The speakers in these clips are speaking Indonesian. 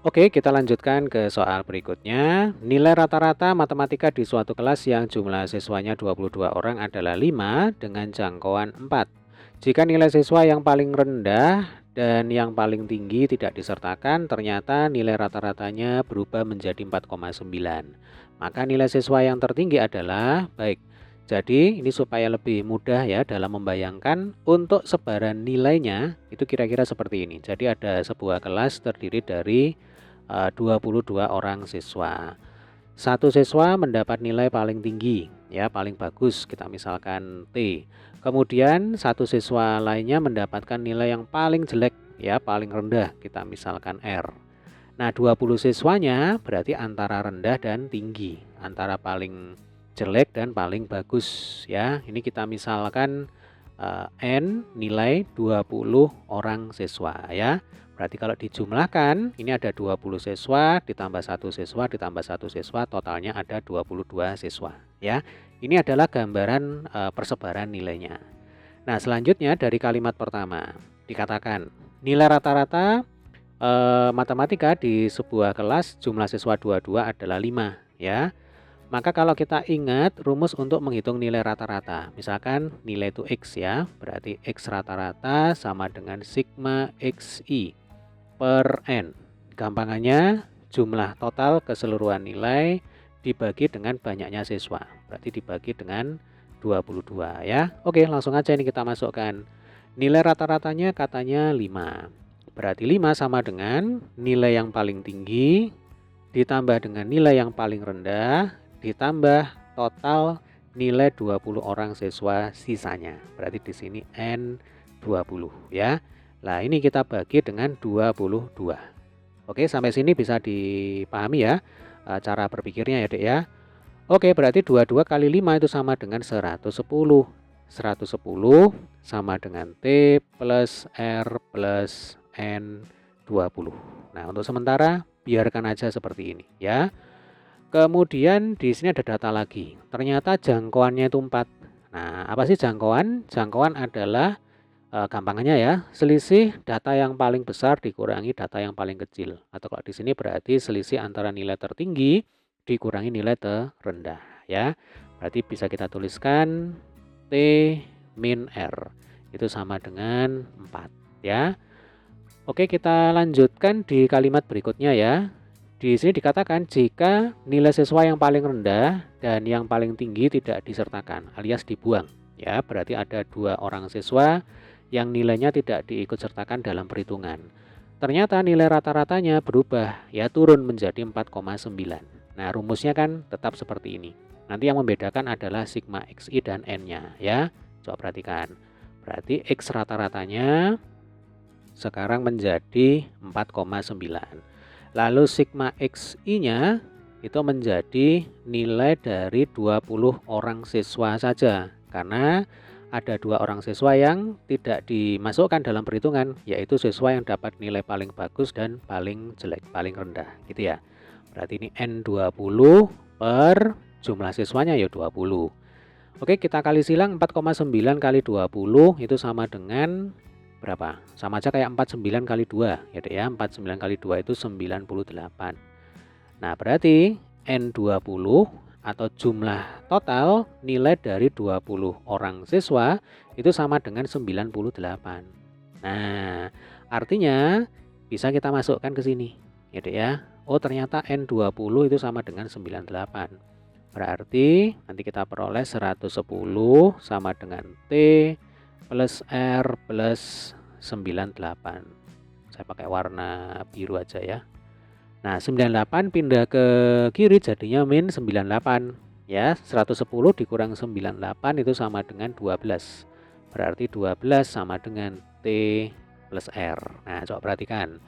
Oke, kita lanjutkan ke soal berikutnya. Nilai rata-rata matematika di suatu kelas yang jumlah siswanya 22 orang adalah 5 dengan jangkauan 4. Jika nilai siswa yang paling rendah dan yang paling tinggi tidak disertakan, ternyata nilai rata-ratanya berubah menjadi 4,9. Maka nilai siswa yang tertinggi adalah, baik, jadi ini supaya lebih mudah ya dalam membayangkan untuk sebaran nilainya itu kira-kira seperti ini. Jadi ada sebuah kelas terdiri dari 22 orang siswa. Satu siswa mendapat nilai paling tinggi, ya paling bagus, kita misalkan T. Kemudian satu siswa lainnya mendapatkan nilai yang paling jelek, ya paling rendah, kita misalkan R. Nah, 20 siswanya berarti antara rendah dan tinggi, antara paling jelek dan paling bagus, ya. Ini kita misalkan N nilai 20 orang siswa, ya. Berarti kalau dijumlahkan, ini ada 20 siswa, ditambah satu siswa, ditambah satu siswa, totalnya ada 22 siswa. Ya, ini adalah gambaran persebaran nilainya. Nah, selanjutnya dari kalimat pertama, dikatakan nilai rata-rata matematika di sebuah kelas jumlah siswa 22 adalah 5. Ya. Maka kalau kita ingat rumus untuk menghitung nilai rata-rata, misalkan nilai itu X ya, berarti X rata-rata sama dengan sigma XI per N. Gampangannya jumlah total keseluruhan nilai dibagi dengan banyaknya siswa, berarti dibagi dengan 22 ya. Oke, langsung aja ini kita masukkan. Nilai rata-ratanya katanya 5. Berarti 5 sama dengan nilai yang paling tinggi ditambah dengan nilai yang paling rendah ditambah total nilai 20 orang siswa sisanya. Berarti di sini N20 ya. Nah, ini kita bagi dengan 22. Oke, sampai sini bisa dipahami ya cara berpikirnya ya, Dek ya. Oke, berarti 22 kali 5 itu sama dengan 110. 110 sama dengan T plus R plus N20. Nah, untuk sementara biarkan aja seperti ini ya. Kemudian di sini ada data lagi. Ternyata jangkauannya itu 4. Nah, apa sih jangkauan? Jangkauan adalah gampangannya ya, selisih data yang paling besar dikurangi data yang paling kecil. Atau kalau di sini berarti selisih antara nilai tertinggi dikurangi nilai terendah ya. Berarti bisa kita tuliskan T min R itu sama dengan 4 ya. Oke, kita lanjutkan di kalimat berikutnya ya. Di sini dikatakan jika nilai siswa yang paling rendah dan yang paling tinggi tidak disertakan alias dibuang. Ya, berarti ada 2 orang siswa yang nilainya tidak diikut sertakan dalam perhitungan. Ternyata nilai rata-ratanya berubah, ya turun menjadi 4,9. Nah, rumusnya kan tetap seperti ini. Nanti yang membedakan adalah sigma XI dan N-nya ya. Coba perhatikan. Berarti X rata-ratanya sekarang menjadi 4,9. Lalu sigma XI-nya itu menjadi nilai dari 20 orang siswa saja. Karena ada 2 orang siswa yang tidak dimasukkan dalam perhitungan, yaitu siswa yang dapat nilai paling bagus dan paling jelek, paling rendah. Gitu ya. Berarti ini N20 per jumlah siswanya ya 20. Oke, kita kali silang 4,9 kali 20 itu sama dengan berapa? Sama aja kayak 49 kali 2 ya Dek ya. 49 kali 2 itu 98. Nah, berarti N20 atau jumlah total nilai dari 20 orang siswa itu sama dengan 98. Nah, artinya bisa kita masukkan ke sini ya Dek ya. Oh, ternyata N20 itu sama dengan 98. Berarti nanti kita peroleh 110 sama dengan T plus R plus 98. Saya pakai warna biru aja ya. Nah, 98 pindah ke kiri jadinya min 98. Ya, 110 dikurang 98 itu sama dengan 12. Berarti 12 sama dengan T plus R. Nah, coba perhatikan.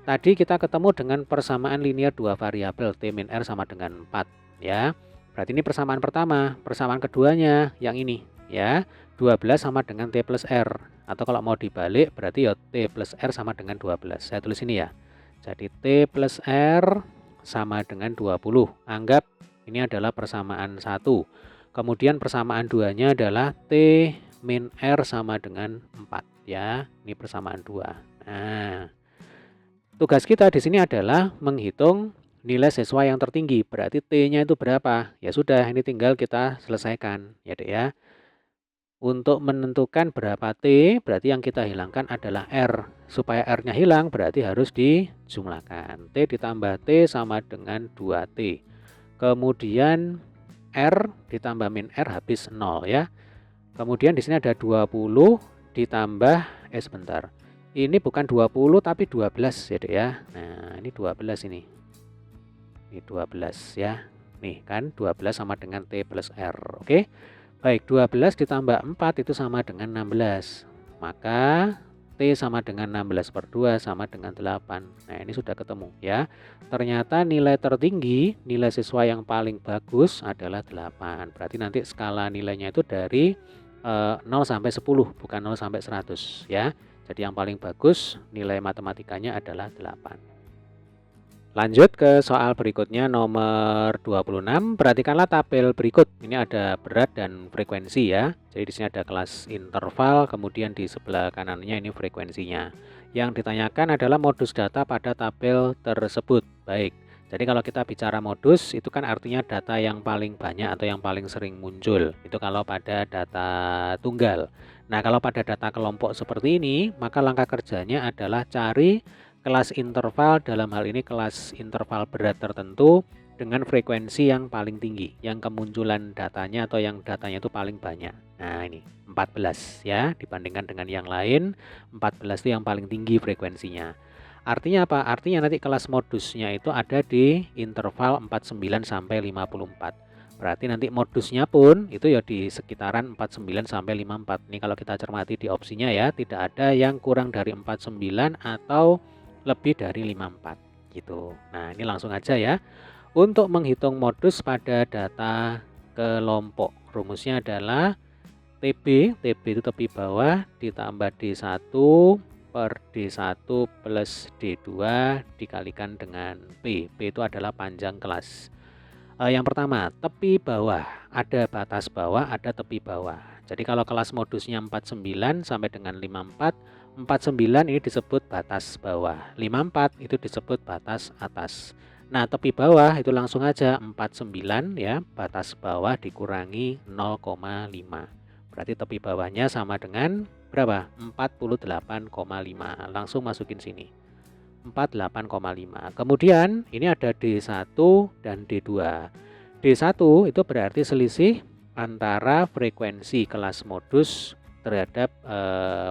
Tadi kita ketemu dengan persamaan linear 2 variabel T min R sama dengan 4. Ya, berarti ini persamaan pertama. Persamaan keduanya yang ini. Ya, 12 sama dengan T plus R. Atau kalau mau dibalik berarti ya T plus R sama dengan 12. Saya tulis ini ya. Jadi T plus R sama dengan 20. Anggap ini adalah persamaan 1. Kemudian persamaan 2-nya adalah T min R sama dengan 4 ya. Ini persamaan 2. Nah, Tugas kita di sini adalah menghitung nilai siswa yang tertinggi. Berarti T-nya itu berapa? Ya sudah, ini tinggal kita selesaikan ya Dek ya. Untuk menentukan berapa T, berarti yang kita hilangkan adalah R. Supaya R-nya hilang, berarti harus dijumlahkan. T ditambah T sama dengan 2T. Kemudian R ditambah min R habis 0 ya. Kemudian di sini ada 20 ditambah, sebentar. Ini bukan 20 tapi 12 ya Dek ya. Nah, ini 12 ini. Ini 12 ya. Nih kan 12 sama dengan T plus R. Oke. Baik, 12 ditambah 4 itu sama dengan 16. Maka T sama dengan 16 per 2 sama dengan 8. Nah, ini sudah ketemu ya. Ternyata nilai tertinggi, nilai siswa yang paling bagus adalah 8. Berarti nanti skala nilainya itu dari 0 sampai 10, bukan 0 sampai 100 ya. Jadi yang paling bagus nilai matematikanya adalah 8. Lanjut ke soal berikutnya nomor 26. Perhatikanlah tabel berikut. Ini ada berat dan frekuensi ya. Jadi di sini ada kelas interval, kemudian di sebelah kanannya ini frekuensinya. Yang ditanyakan adalah modus data pada tabel tersebut. Baik. Jadi kalau kita bicara modus itu kan artinya data yang paling banyak atau yang paling sering muncul. Itu kalau pada data tunggal. Nah, kalau pada data kelompok seperti ini, maka langkah kerjanya adalah cari kelas interval, dalam hal ini kelas interval berat tertentu dengan frekuensi yang paling tinggi, yang kemunculan datanya atau yang datanya itu paling banyak. Nah, ini 14 ya, dibandingkan dengan yang lain, 14 itu yang paling tinggi frekuensinya. Artinya apa? Artinya nanti kelas modusnya itu ada di interval 49 sampai 54. Berarti nanti modusnya pun itu ya di sekitaran 49 sampai 54. Ini kalau kita cermati di opsinya ya, tidak ada yang kurang dari 49 atau lebih dari 54 gitu. Nah, ini langsung aja ya. Untuk menghitung modus pada data kelompok, rumusnya adalah TB itu tepi bawah ditambah D1 per D1 plus D2 dikalikan dengan P. P itu adalah panjang kelas. Yang pertama, tepi bawah. Ada batas bawah, ada tepi bawah. Jadi kalau kelas modusnya 49 sampai dengan 54, 49 ini disebut batas bawah. 54 itu disebut batas atas. Nah, tepi bawah itu langsung aja 49 ya, batas bawah dikurangi 0,5. Berarti tepi bawahnya sama dengan berapa? 48,5. Langsung masukin sini. 48,5. Kemudian ini ada D1 dan D2. D1 itu berarti selisih antara frekuensi kelas modus terhadap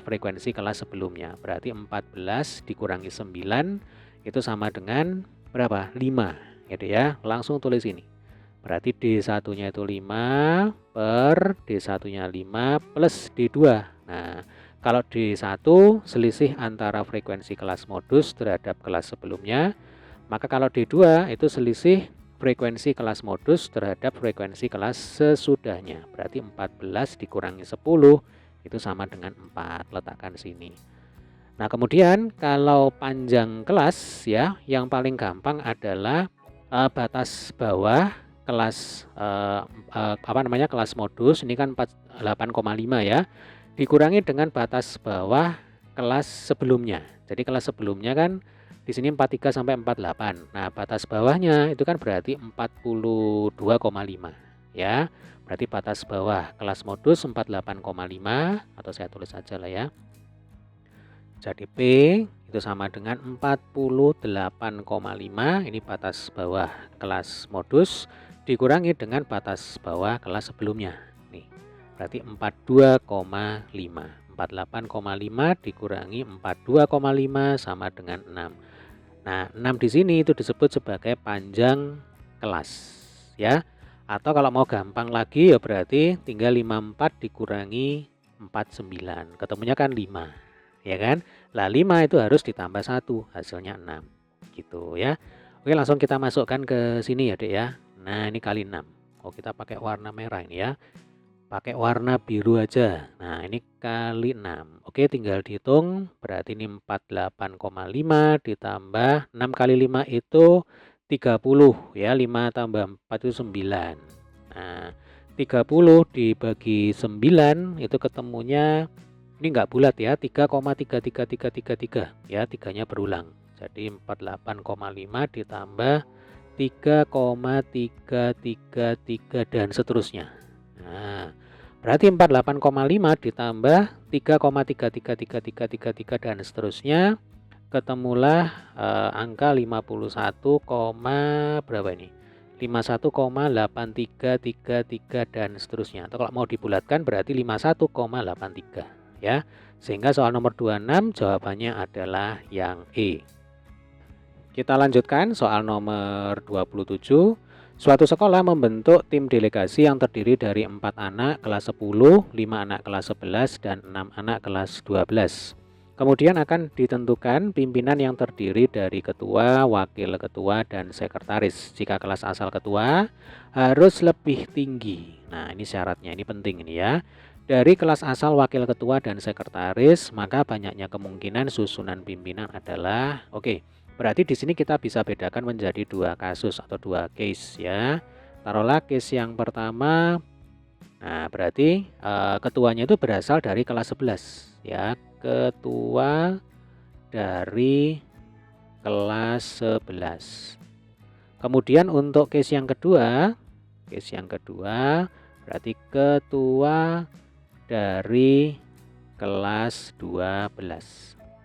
frekuensi kelas sebelumnya. Berarti 14 dikurangi 9 itu sama dengan berapa? 5 gitu ya. Langsung tulis ini. Berarti D1-nya itu 5 per D1-nya 5 plus D2. Nah, kalau D1 selisih antara frekuensi kelas modus terhadap kelas sebelumnya, maka kalau D2 itu selisih frekuensi kelas modus terhadap frekuensi kelas sesudahnya. Berarti 14 dikurangi 10 itu sama dengan 4. Letakkan sini. Nah, kemudian kalau panjang kelas ya, yang paling gampang adalah batas bawah kelas kelas modus ini kan 8,5 ya. Dikurangi dengan batas bawah kelas sebelumnya. Jadi kelas sebelumnya kan di sini 43 sampai 48. Nah, batas bawahnya itu kan berarti 42,5 ya. Berarti batas bawah kelas modus 48,5 atau saya tulis aja lah ya. Jadi P itu sama dengan 48,5, ini batas bawah kelas modus dikurangi dengan batas bawah kelas sebelumnya. Nih, berarti 42,5. 48,5 dikurangi 42,5 sama dengan 6. Nah, 6 di sini itu disebut sebagai panjang kelas ya. Atau kalau mau gampang lagi ya berarti tinggal 54 dikurangi 49. Ketemunya kan 5. Ya kan? Lah 5 itu harus ditambah 1, hasilnya 6. Gitu ya. Oke, langsung kita masukkan ke sini ya, Dek ya. Nah, ini kali 6. Oh, kita pakai warna merah ini ya. Pakai warna biru aja. Nah, ini kali 6. Oke, tinggal dihitung. Berarti ini 48,5 ditambah 6 kali 5 itu 30 ya. 5 tambah 4 itu 9. Nah, 30 dibagi 9 itu ketemunya ini enggak bulat ya, 3,33333 ya, tiganya berulang. Jadi 48,5 ditambah 3,333 dan seterusnya. Nah, berarti 48,5 ditambah 3,33333 dan seterusnya, ketemulah angka 51, berapa ini? 51,8333 dan seterusnya. Atau kalau mau dibulatkan berarti 51,83 ya. Sehingga soal nomor 26 jawabannya adalah yang E. Kita lanjutkan soal nomor 27. Suatu sekolah membentuk tim delegasi yang terdiri dari 4 anak kelas 10, 5 anak kelas 11, dan 6 anak kelas 12. Kemudian akan ditentukan pimpinan yang terdiri dari ketua, wakil ketua, dan sekretaris. Jika kelas asal ketua harus lebih tinggi. Nah, ini syaratnya, ini penting ini ya. Dari kelas asal wakil ketua dan sekretaris, maka banyaknya kemungkinan susunan pimpinan adalah berarti di sini kita bisa bedakan menjadi dua kasus atau dua case ya. Taruhlah case yang pertama. Nah, berarti ketuanya itu berasal dari kelas 11 ya. Ketua dari kelas 11. Kemudian untuk case yang kedua berarti ketua dari kelas 12.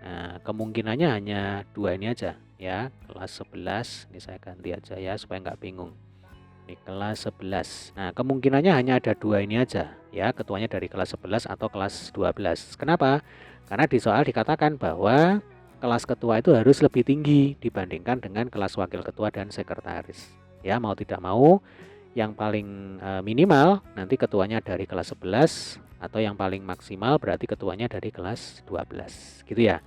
Nah, kemungkinannya hanya dua ini aja ya, kelas 11. Ini saya ganti aja ya supaya nggak bingung. Ini kelas 11. Nah, kemungkinannya hanya ada dua ini aja ya, ketuanya dari kelas 11 atau kelas 12. Kenapa? Karena di soal dikatakan bahwa kelas ketua itu harus lebih tinggi dibandingkan dengan kelas wakil ketua dan sekretaris. Ya, mau tidak mau yang paling minimal nanti ketuanya dari kelas 11 atau yang paling maksimal berarti ketuanya dari kelas 12 gitu ya.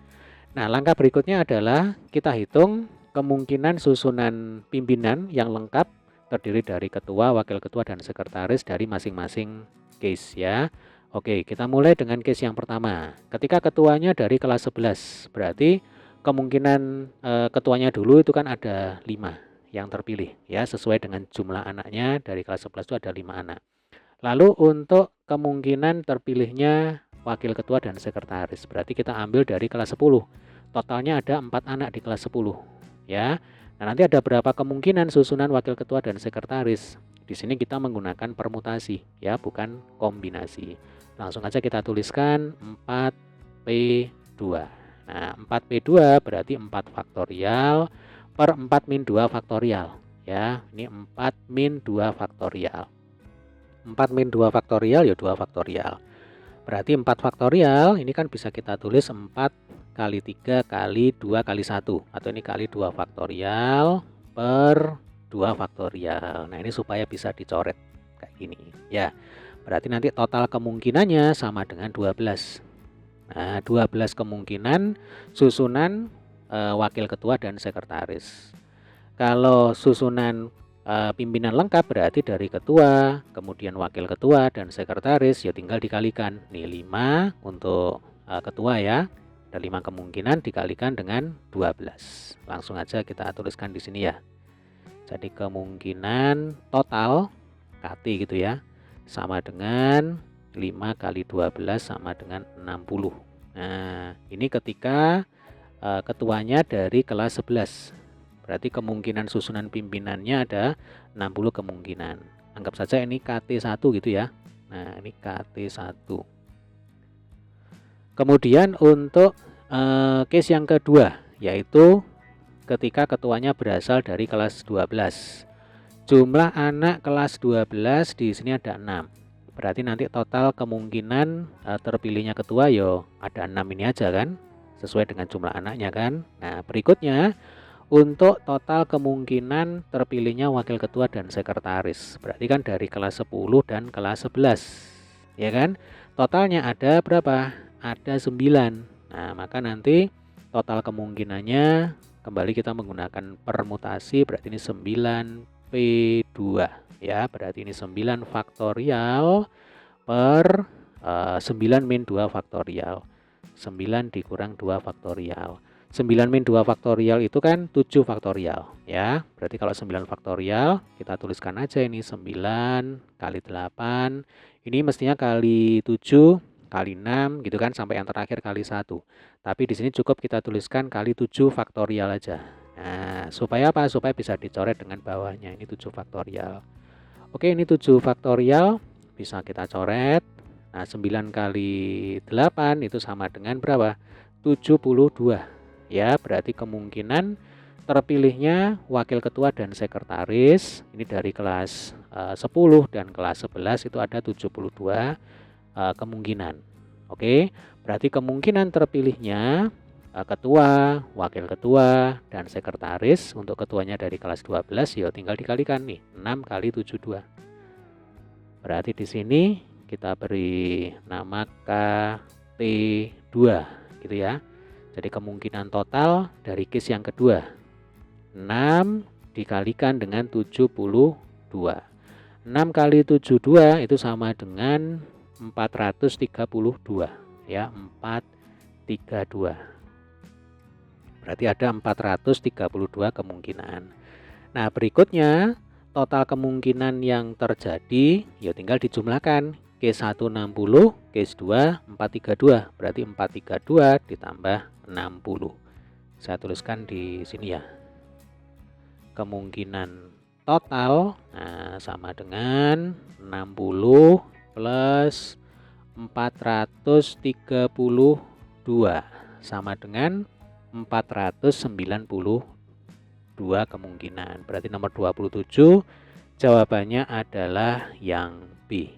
Nah, langkah berikutnya adalah kita hitung kemungkinan susunan pimpinan yang lengkap terdiri dari ketua, wakil ketua, dan sekretaris dari masing-masing case ya. Oke, kita mulai dengan case yang pertama. Ketika ketuanya dari kelas 11, berarti kemungkinan ketuanya dulu itu kan ada 5 yang terpilih ya, sesuai dengan jumlah anaknya. Dari kelas 11 itu ada 5 anak. Lalu untuk kemungkinan terpilihnya wakil ketua dan sekretaris, berarti kita ambil dari kelas 10. Totalnya ada 4 anak di kelas 10 ya. Nah, nanti ada berapa kemungkinan susunan wakil ketua dan sekretaris? Di sini kita menggunakan permutasi ya, bukan kombinasi. Langsung aja kita tuliskan 4P2. Nah, 4P2 berarti 4 faktorial per 4 min 2 faktorial ya. Ini 4 min 2 faktorial. 4 min 2 faktorial ya 2 faktorial. Berarti 4 faktorial ini kan bisa kita tulis 4 kali 3 kali 2 kali 1. Atau ini kali 2 faktorial per 2 faktorial. Nah, ini supaya bisa dicoret kayak gini ya. Berarti nanti total kemungkinannya sama dengan 12. Nah, 12 kemungkinan susunan wakil ketua dan sekretaris. Kalau susunan pimpinan lengkap berarti dari ketua, kemudian wakil ketua dan sekretaris ya tinggal dikalikan. Nih 5 untuk ketua ya. Ada 5 kemungkinan dikalikan dengan 12. Langsung aja kita tuliskan di sini ya. Jadi kemungkinan total KT gitu ya, sama dengan 5 kali 12 sama dengan 60. Nah, ini ketika ketuanya dari kelas 11. Berarti kemungkinan susunan pimpinannya ada 60 kemungkinan. Anggap saja ini KT1 gitu ya. Nah, ini KT1. Kemudian untuk case yang kedua, yaitu ketika ketuanya berasal dari kelas 12. Jumlah anak kelas 12 di sini ada 6. Berarti nanti total kemungkinan terpilihnya ketua yo ada 6 ini aja kan, sesuai dengan jumlah anaknya kan. Nah, berikutnya untuk total kemungkinan terpilihnya wakil ketua dan sekretaris. Berarti kan dari kelas 10 dan kelas 11. Ya kan? Totalnya ada berapa? Ada 9. Nah, maka nanti total kemungkinannya kembali kita menggunakan permutasi, berarti ini 9P2 ya. Berarti ini 9 faktorial per 9 min 2 faktorial. 9 dikurang 2 faktorial. 9 min 2 faktorial itu kan 7 faktorial ya. Berarti kalau 9 faktorial kita tuliskan aja ini 9 kali 8. Ini mestinya kali 7 kali 6 gitu kan, sampai yang terakhir kali 1. Tapi di sini cukup kita tuliskan kali 7 faktorial aja. Nah, supaya apa? Supaya bisa dicoret dengan bawahnya. Ini 7 faktorial. Oke, ini 7 faktorial bisa kita coret. Nah, 9 kali 8 itu sama dengan berapa? 72. Ya, berarti kemungkinan terpilihnya wakil ketua dan sekretaris ini dari kelas 10 dan kelas 11 itu ada 72 kemungkinan. Oke, berarti kemungkinan terpilihnya ketua, wakil ketua, dan sekretaris. Untuk ketuanya dari kelas 12 ya tinggal dikalikan nih, 6 kali 72. Berarti di sini kita beri nama KT2 gitu ya. Jadi kemungkinan total dari case yang kedua 6 dikalikan dengan 72. 6 kali 72 itu sama dengan 432 ya, 432. Berarti ada 432 kemungkinan. Nah, berikutnya total kemungkinan yang terjadi ya tinggal dijumlahkan. Case 1 60, case 2 432. Berarti 432 ditambah 60. Saya tuliskan di sini ya. Kemungkinan total sama dengan 60 plus 432 sama dengan 492 kemungkinan. Berarti nomor 27 jawabannya adalah yang B.